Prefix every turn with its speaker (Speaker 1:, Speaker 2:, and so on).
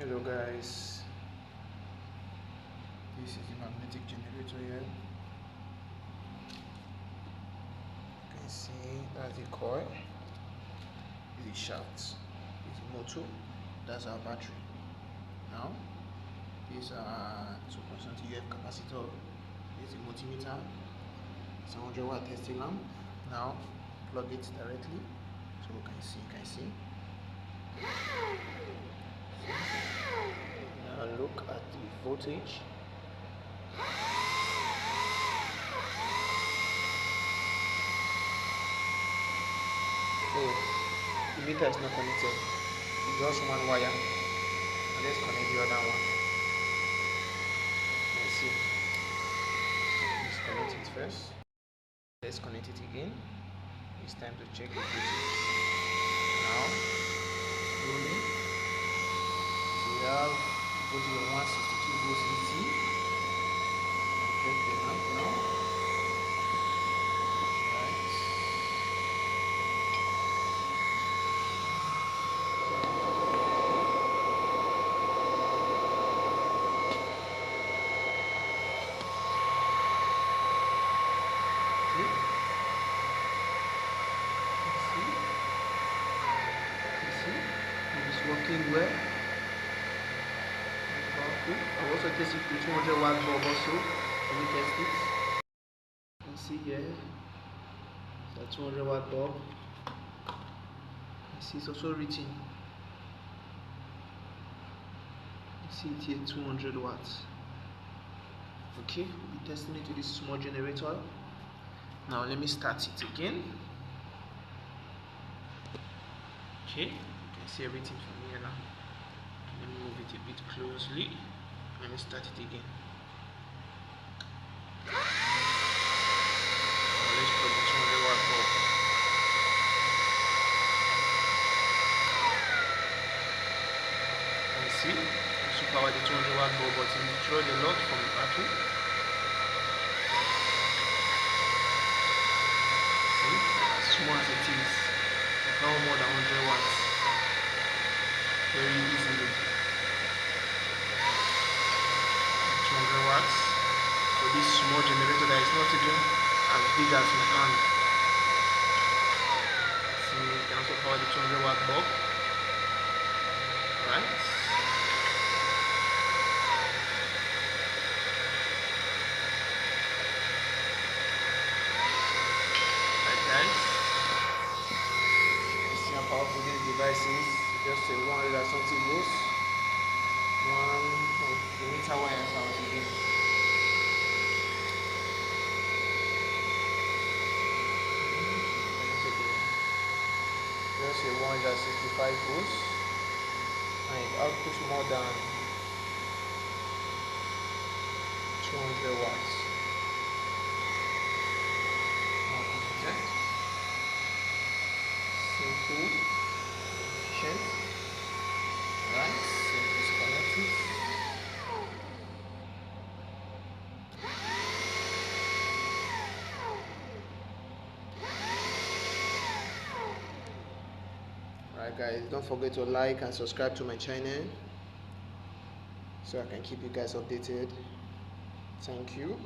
Speaker 1: Hello guys, this is the magnetic generator here. You can see that's the coil, the shaft, is the motor, that's our battery. Now this 2% UF capacitor is the multimeter, 700 watt testing lamp. Now plug it directly so you can see. Now look at the voltage. Oh, the meter is not connected. It's just one wire. And let's connect the other one. Let's see. Let's connect it first. Let's connect it again. It's time to check the voltage. Now, slowly. We have voltage of 162 volts DC. Check the lamp now. Right. See? It's working well. I've also tested the 200 watt bulb also. Let me test it. You can see here, it's a 200 watt bulb. You see it's also reaching. You see it here, 200 watts. Okay, we'll be testing it with this small generator. Now let me start it again. Okay, you can see everything from here now. Let me move it a bit closely. Let me start it again. Now let's put the 200 watt bulb. You see, also power the 200 watt bulb, but it withdraws a lot from the battery. See, as small as it is, it power more than 100 watts very easily. 200 watts for this small generator that is not even as big as my hand. See, you can also power the 200 watt bulb. Right? Guys, you see how powerful this device is. Just a 100 and something volts. The meter wire sounds again. Just a 165 volts, and it outputs more than 200 watts. Simple, efficient, right? So disconnect it. Alright guys, don't forget to like and subscribe to my channel so I can keep you guys updated. Thank you.